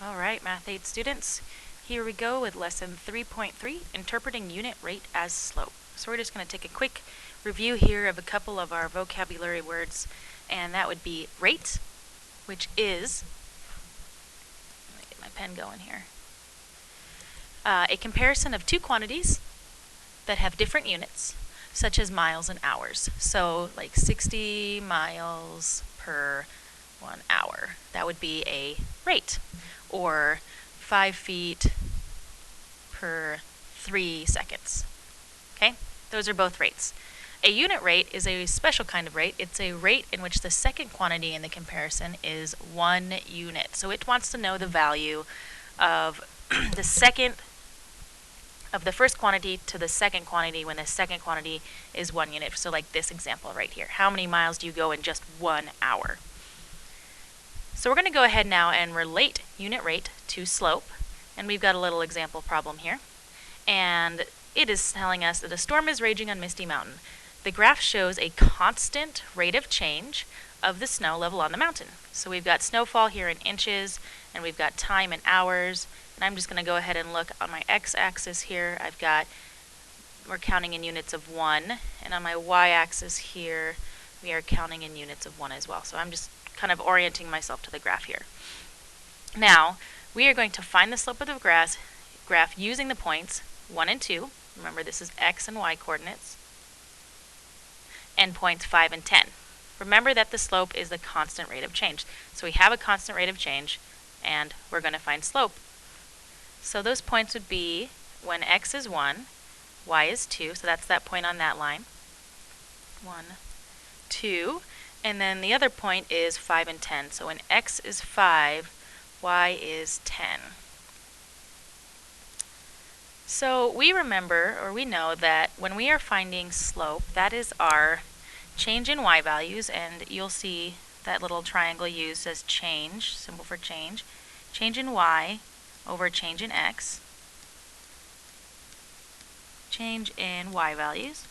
All right, Math 8 students, here we go with lesson 3.3, interpreting unit rate as slope. So we're just going to take a quick review here of a couple of our vocabulary words, and that would be rate, which is, let me get my pen going here, a comparison of two quantities that have different units, such as miles and hours. So like 60 miles per 1 hour. That would be a rate. Or 5 feet per 3 seconds. Okay? Those are both rates. A unit rate is a special kind of rate. It's a rate in which the second quantity in the comparison is 1 unit. So it wants to know the value of the first quantity to the second quantity when the second quantity is 1 unit. So like this example right here. How many miles do you go in just 1 hour? So we're going to go ahead now and relate unit rate to slope. And we've got a little example problem here. And it is telling us that a storm is raging on Misty Mountain. The graph shows a constant rate of change of the snow level on the mountain. So we've got snowfall here in inches, and we've got time in hours. And I'm just going to go ahead and look on my x-axis here. We're counting in units of 1. And on my y-axis here, we are counting in units of 1 as well. So I'm just kind of orienting myself to the graph here. Now, we are going to find the slope of the graph using the points 1 and 2. Remember, this is x and y coordinates. And points 5 and 10. Remember that the slope is the constant rate of change. So we have a constant rate of change, and we're going to find slope. So those points would be when x is 1, y is 2, so that's that point on that line. 1, 2. And then the other point is 5 and 10. So when x is 5, y is 10. So we remember, or we know that when we are finding slope, that is our change in y values, and you'll see that little triangle used as change, symbol for change. Change in y over change in x. Change in y values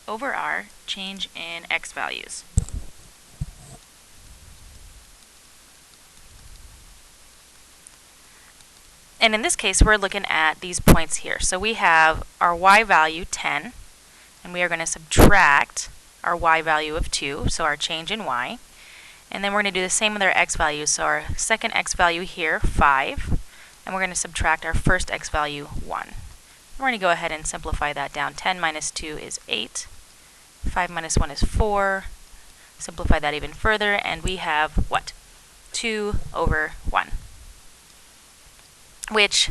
over our change in x values. And in this case, we're looking at these points here. So we have our y value, 10, and we are going to subtract our y value of 2, so our change in y. And then we're going to do the same with our x values. So our second x value here, 5, and we're going to subtract our first x value, 1. We're going to go ahead and simplify that down. 10 minus 2 is 8. 5 minus 1 is 4. Simplify that even further, and we have what? 2 over 1. Which,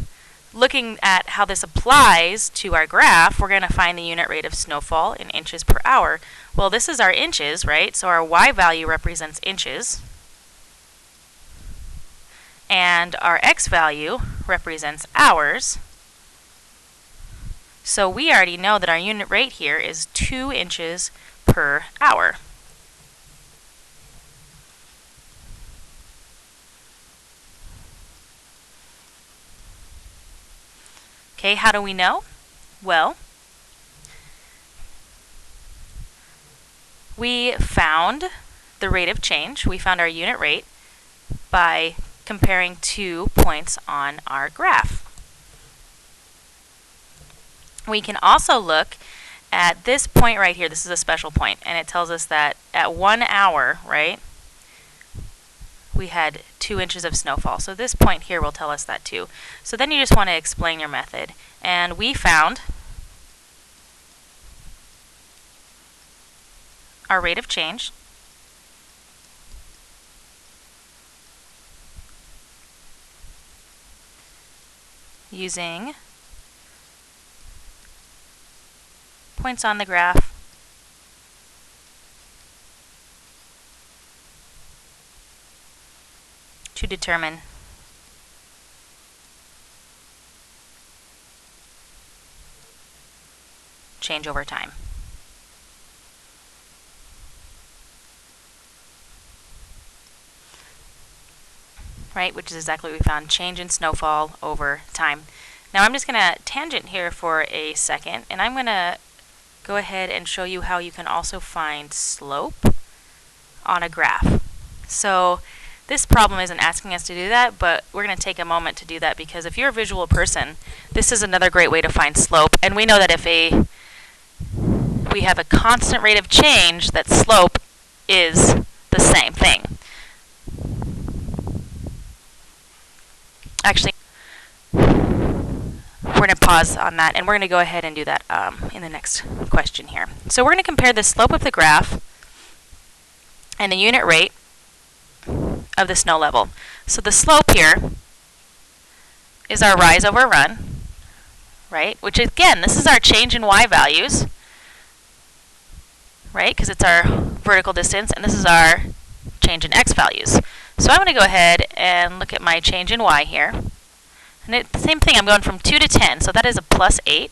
looking at how this applies to our graph, we're going to find the unit rate of snowfall in inches per hour. Well, this is our inches, right? So our y value represents inches. And our x value represents hours. So we already know that our unit rate here is 2 inches per hour. Okay, how do we know? Well, we found the rate of change. We found our unit rate by comparing 2 points on our graph. We can also look at this point right here. This is a special point, and it tells us that at 1 hour, right, we had 2 inches of snowfall. So this point here will tell us that too. So then you just want to explain your method. And we found our rate of change using points on the graph to determine change over time. Right, which is exactly what we found, change in snowfall over time. Now I'm just going to tangent here for a second, and I'm going to go ahead and show you how you can also find slope on a graph. So This problem isn't asking us to do that, but we're going to take a moment to do that because if you're a visual person, this is another great way to find slope. And we know that if we have a constant rate of change, that slope is the same thing. Actually, we're going to pause on that, and we're going to go ahead and do that in the next question here. So we're going to compare the slope of the graph and the unit rate of the snow level. So the slope here is our rise over run, right? Which again, this is our change in y values, right? Because it's our vertical distance, and this is our change in x values. So I'm going to go ahead and look at my change in y here. And the same thing, I'm going from 2 to 10, so that is a plus 8.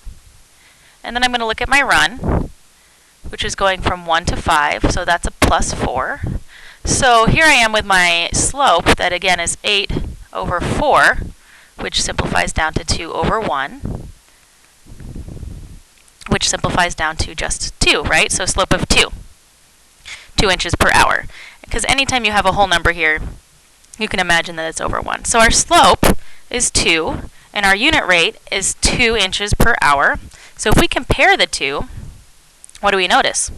And then I'm going to look at my run, which is going from 1 to 5, so that's a plus 4. So here I am with my slope that again is 8 over 4, which simplifies down to 2 over 1, which simplifies down to just 2, right? So slope of 2 inches per hour. Because anytime you have a whole number here, you can imagine that it's over 1. So our slope is 2, and our unit rate is 2 inches per hour. So if we compare the two, what do we notice?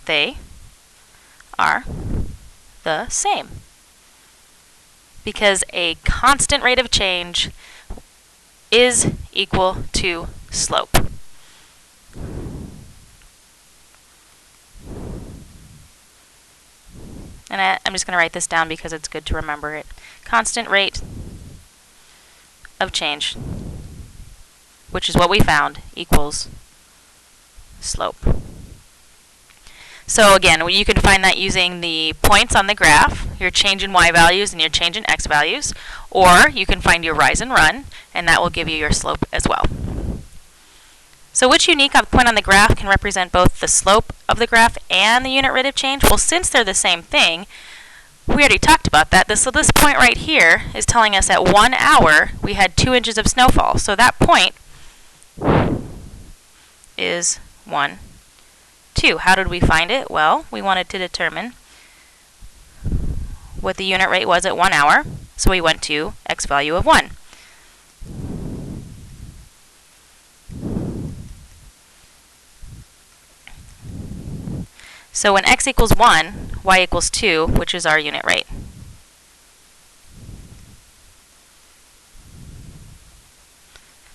They are the same. Because a constant rate of change is equal to slope. And I'm just going to write this down because it's good to remember it. Constant rate of change, which is what we found, equals slope. So again, you can find that using the points on the graph, your change in y values and your change in x values, or you can find your rise and run, and that will give you your slope as well. So which unique point on the graph can represent both the slope of the graph and the unit rate of change? Well, since they're the same thing, we already talked about that. So this point right here is telling us at 1 hour we had 2 inches of snowfall. So that point is 1, 2. How did we find it? Well, we wanted to determine what the unit rate was at 1 hour. So we went to x value of 1. So when x equals 1, y equals 2, which is our unit rate.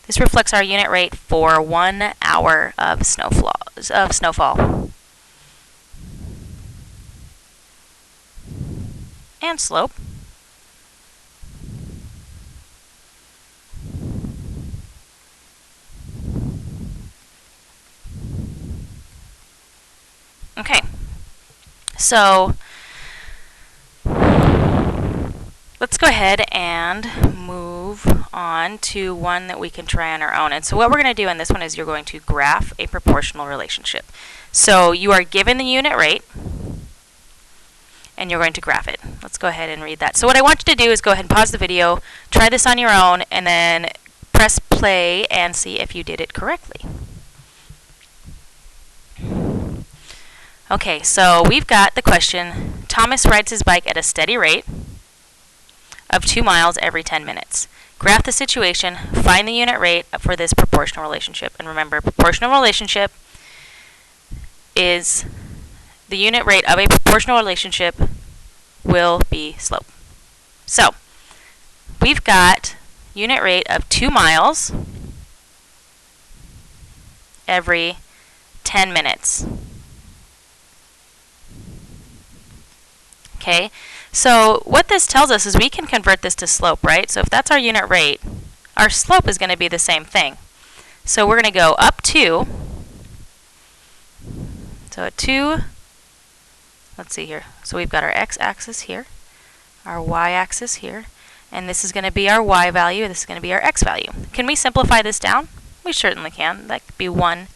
This reflects our unit rate for 1 hour of snowfall. And slope. Okay, so let's go ahead and move on to one that we can try on our own. And so what we're going to do in this one is you're going to graph a proportional relationship. So you are given the unit rate, and you're going to graph it. Let's go ahead and read that. So what I want you to do is go ahead and pause the video, try this on your own, and then press play and see if you did it correctly. Okay, so we've got the question, Thomas rides his bike at a steady rate of 2 miles every 10 minutes. Graph the situation, find the unit rate for this proportional relationship. And remember, proportional relationship is the unit rate of a proportional relationship will be slope. So, we've got unit rate of 2 miles every 10 minutes. Okay, so what this tells us is we can convert this to slope, right? So if that's our unit rate, our slope is going to be the same thing. So we're going to go up 2. So at 2, let's see here. So we've got our x-axis here, our y-axis here, and this is going to be our y value, this is going to be our x value. Can we simplify this down? We certainly can. That could be 1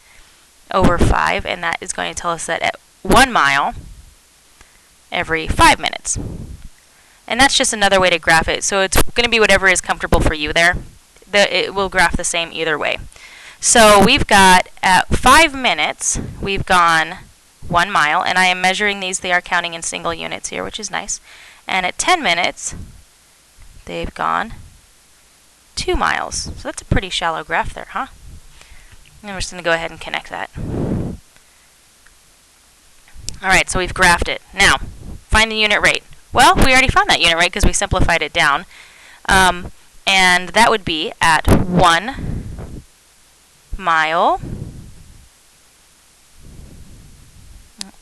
over 5, and that is going to tell us that at 1 mile, every 5 minutes. And that's just another way to graph it. So it's going to be whatever is comfortable for you there. It will graph the same either way. So we've got at 5 minutes, we've gone 1 mile, and I am measuring these, they are counting in single units here, which is nice. And at 10 minutes, they've gone 2 miles. So that's a pretty shallow graph there, huh? And we're just going to go ahead and connect that. Alright, so we've graphed it. Now, find the unit rate. Well, we already found that unit rate because we simplified it down. And that would be at 1 mile.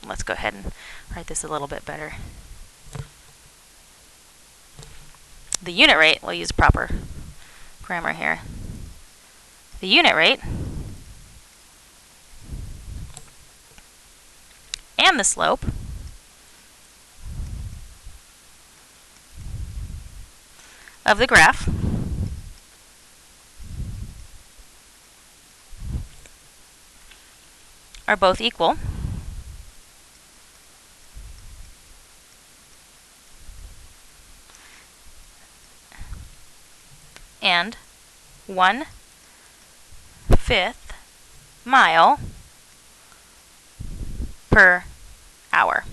Let's go ahead and write this a little bit better. The unit rate, we'll use proper grammar here. The unit rate and the slope of the graph are both equal. And 1/5 mile per hour.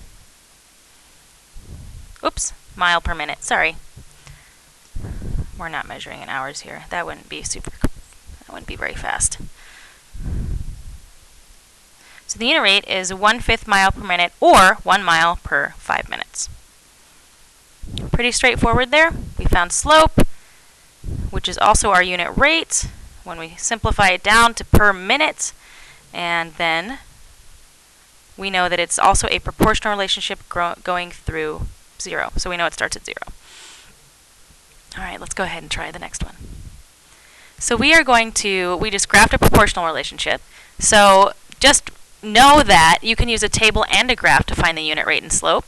Oops, mile per minute, sorry. We're not measuring in hours here. That wouldn't be very fast. So the unit rate is 1/5 mile per minute, or 1 mile per 5 minutes. Pretty straightforward there. We found slope, which is also our unit rate when we simplify it down to per minute, and then we know that it's also a proportional relationship going through 0. So we know it starts at 0. Alright, let's go ahead and try the next one. So we just graphed a proportional relationship. So just know that you can use a table and a graph to find the unit rate and slope.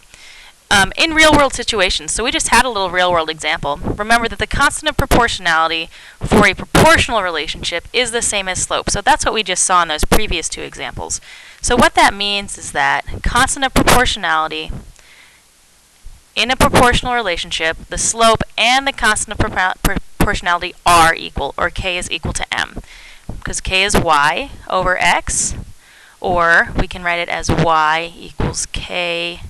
In real-world situations, so we just had a little real-world example. Remember that the constant of proportionality for a proportional relationship is the same as slope. So that's what we just saw in those previous two examples. So what that means is that constant of proportionality in a proportional relationship, the slope and the constant of proportionality are equal, or k is equal to m. Because k is y over x, or we can write it as y equals k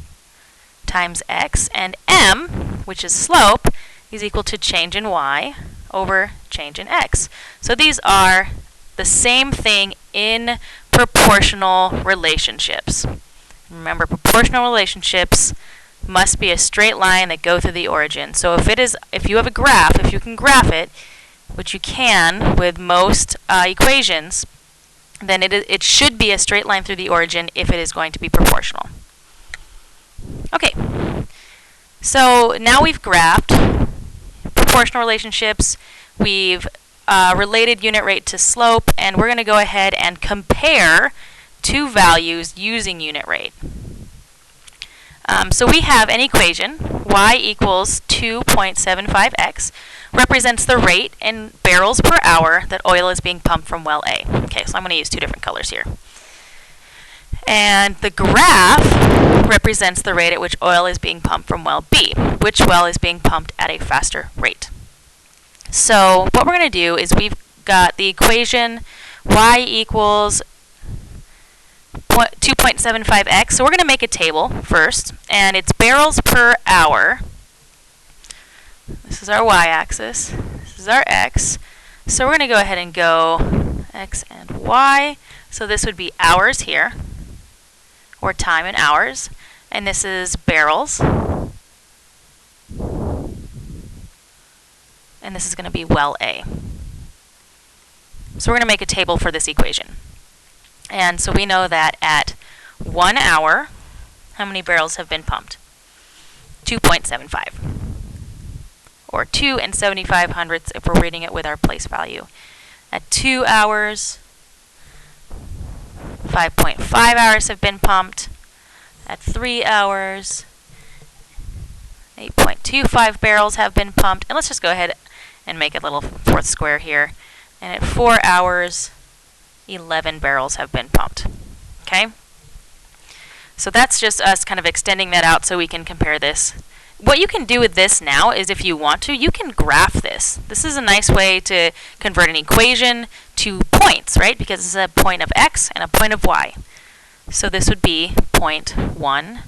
times x, and m, which is slope, is equal to change in y over change in x. So these are the same thing in proportional relationships. Remember, proportional relationships must be a straight line that go through the origin. So if you have a graph, if you can graph it, which you can with most equations, then it should be a straight line through the origin if it is going to be proportional. Okay, so now we've graphed proportional relationships, we've related unit rate to slope, and we're going to go ahead and compare two values using unit rate. So we have an equation, y equals 2.75x, represents the rate in barrels per hour that oil is being pumped from well A. Okay, so I'm going to use two different colors here. And the graph represents the rate at which oil is being pumped from well B, which well is being pumped at a faster rate. So what we're going to do is we've got the equation y equals 2.75x. So we're going to make a table first, and it's barrels per hour. This is our y-axis. This is our x. So we're going to go ahead and go x and y. So this would be hours here, or time in hours, and this is barrels, and this is going to be well A. So we're going to make a table for this equation. And so we know that at 1 hour, how many barrels have been pumped? 2.75, or 2 75/100 if we're reading it with our place value. At 2 hours, 5.5 hours have been pumped. At 3 hours, 8.25 barrels have been pumped. And let's just go ahead and make a little fourth square here. And at 4 hours, 11 barrels have been pumped. Okay? So that's just us kind of extending that out so we can compare this. What you can do with this now is, if you want to, you can graph this. This is a nice way to convert an equation to points, right? Because it's a point of x and a point of y. So this would be 0.1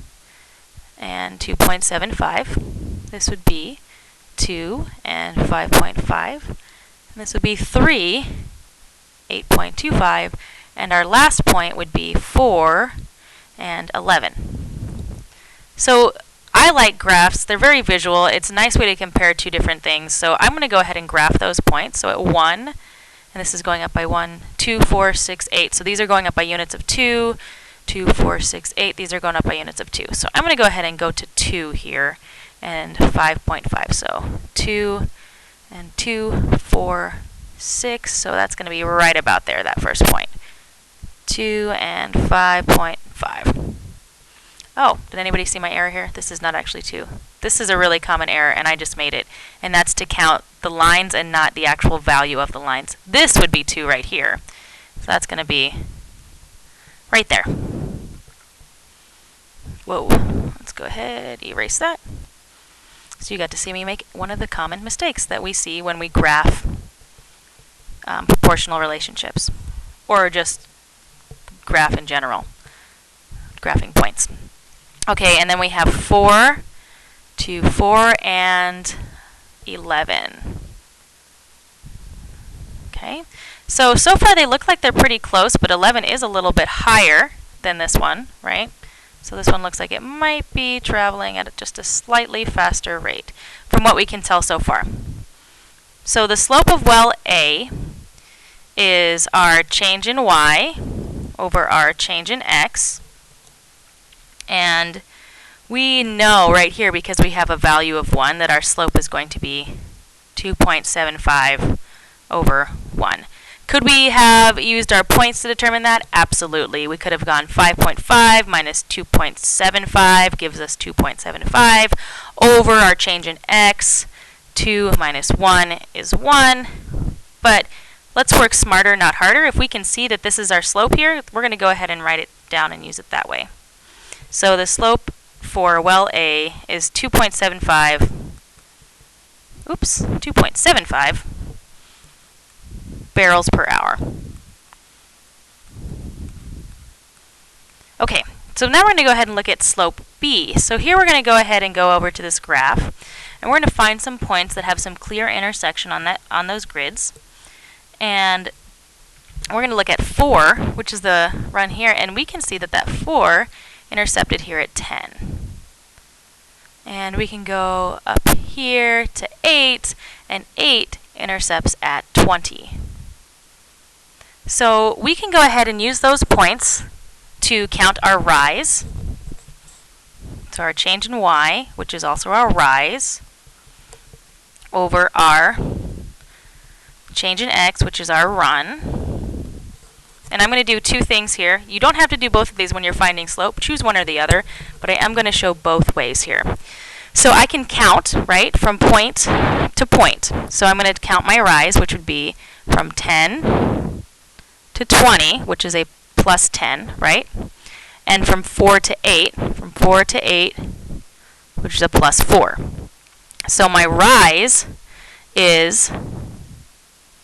and 2.75. This would be 2 and 5.5. And this would be 3, 8.25. And our last point would be 4 and 11. So I like graphs. They're very visual. It's a nice way to compare two different things. So I'm going to go ahead and graph those points. So at 1, and this is going up by 1, 2, 4, 6, 8. So these are going up by units of 2, 2, 4, 6, 8. These are going up by units of 2. So I'm going to go ahead and go to 2 here and 5.5. So 2 and 2, 4, 6. So that's going to be right about there, that first point. 2 and 5.5. Oh, did anybody see my error here? This is not actually 2. This is a really common error, and I just made it. And that's to count the lines and not the actual value of the lines. This would be 2 right here. So that's going to be right there. Whoa. Let's go ahead, erase that. So you got to see me make one of the common mistakes that we see when we graph proportional relationships, or just graph in general, graphing points. Okay, and then we have 4 to 4 and 11. Okay, so far they look like they're pretty close, but 11 is a little bit higher than this one, right? So this one looks like it might be traveling at just a slightly faster rate from what we can tell so far. So the slope of well A is our change in y over our change in x. And we know right here, because we have a value of 1, that our slope is going to be 2.75 over 1. Could we have used our points to determine that? Absolutely. We could have gone 5.5 minus 2.75 gives us 2.75 over our change in x. 2 minus 1 is 1. But let's work smarter, not harder. If we can see that this is our slope here, we're going to go ahead and write it down and use it that way. So the slope for well A is 2.75 barrels per hour. Okay, so now we're going to go ahead and look at slope B. So here we're going to go ahead and go over to this graph, and we're going to find some points that have some clear intersection on those grids. And we're going to look at 4, which is the run here, and we can see that that 4 intercepted here at 10. And we can go up here to 8, and 8 intercepts at 20. So we can go ahead and use those points to count our rise. So our change in y, which is also our rise, over our change in x, which is our run. And I'm going to do two things here. You don't have to do both of these when you're finding slope. Choose one or the other, but I am going to show both ways here. So I can count, right, from point to point. So I'm going to count my rise, which would be from 10 to 20, which is a plus 10, right? And from 4 to 8, which is a plus 4. So my rise is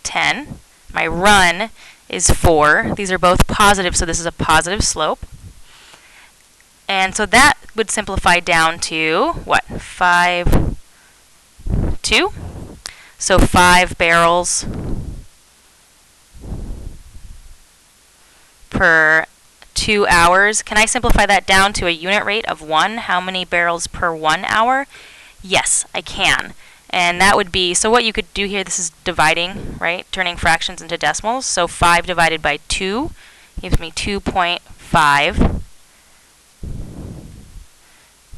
10. My run is 4. These are both positive, so this is a positive slope. And so that would simplify down to, what, 5, 2? So 5 barrels per 2 hours. Can I simplify that down to a unit rate of 1? How many barrels per 1 hour? Yes, I can. And that would be, so what you could do here, this is dividing, right? Turning fractions into decimals. So 5 divided by 2 gives me 2.5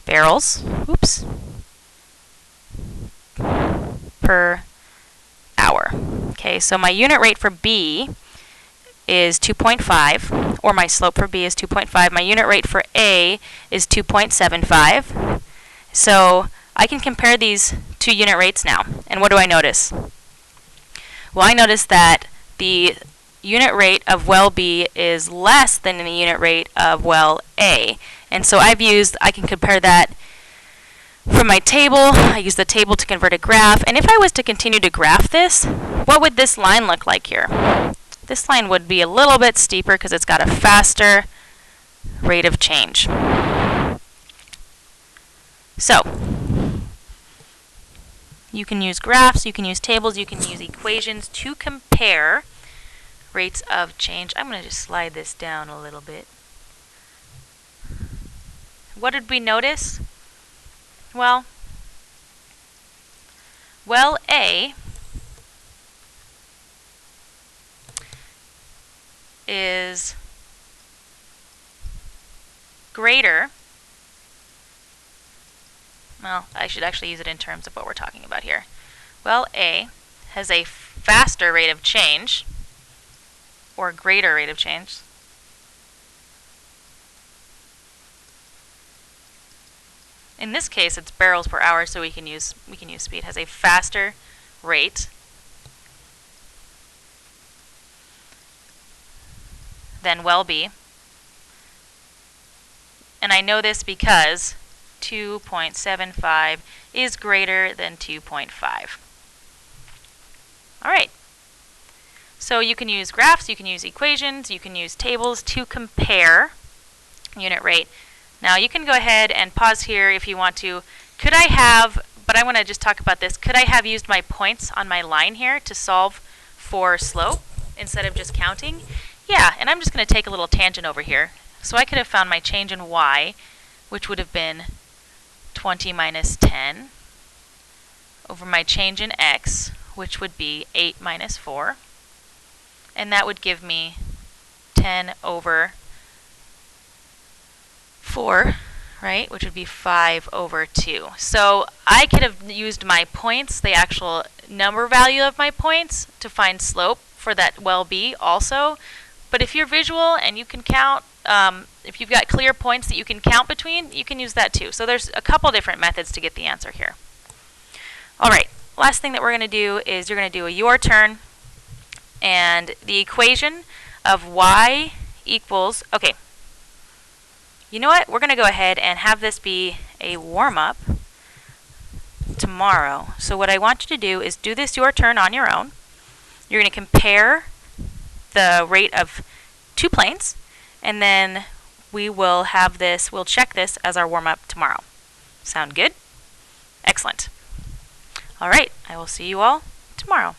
barrels, per hour. Okay, so my unit rate for B is 2.5, or my slope for B is 2.5. My unit rate for A is 2.75. So I can compare these two unit rates now. And what do I notice? Well, I notice that the unit rate of well B is less than the unit rate of well A. And so I can compare that from my table. I use the table to convert a graph. And if I was to continue to graph this, what would this line look like here? This line would be a little bit steeper because it's got a faster rate of change. So, you can use graphs, you can use tables, you can use equations to compare rates of change. I'm going to just slide this down a little bit. What did we notice? Well A is greater. Well, I should actually use it in terms of what we're talking about here. Well A has a faster rate of change, or greater rate of change. In this case, it's barrels per hour, so we can use speed. Has a faster rate than well B. And I know this because 2.75 is greater than 2.5. All right. So you can use graphs, you can use equations, you can use tables to compare unit rate. Now you can go ahead and pause here if you want to. Could I have, but I want to just talk about this, could I have used my points on my line here to solve for slope instead of just counting? Yeah, and I'm just going to take a little tangent over here. So I could have found my change in y, which would have been 20 minus 10, over my change in x, which would be 8 minus 4. And that would give me 10 over 4, right, which would be 5 over 2. So I could have used my points, the actual number value of my points, to find slope for that well B also. But if you're visual and you can count, if you've got clear points that you can count between, you can use that too. So there's a couple different methods to get the answer here. All right, last thing that we're going to do is you're going to do a your turn. And the equation of y equals, okay, you know what? We're going to go ahead and have this be a warm-up tomorrow. So what I want you to do is do this your turn on your own. You're going to compare the rate of two planes, and then we will have this, we'll check this as our warm-up tomorrow. Sound good? Excellent. All right, I will see you all tomorrow.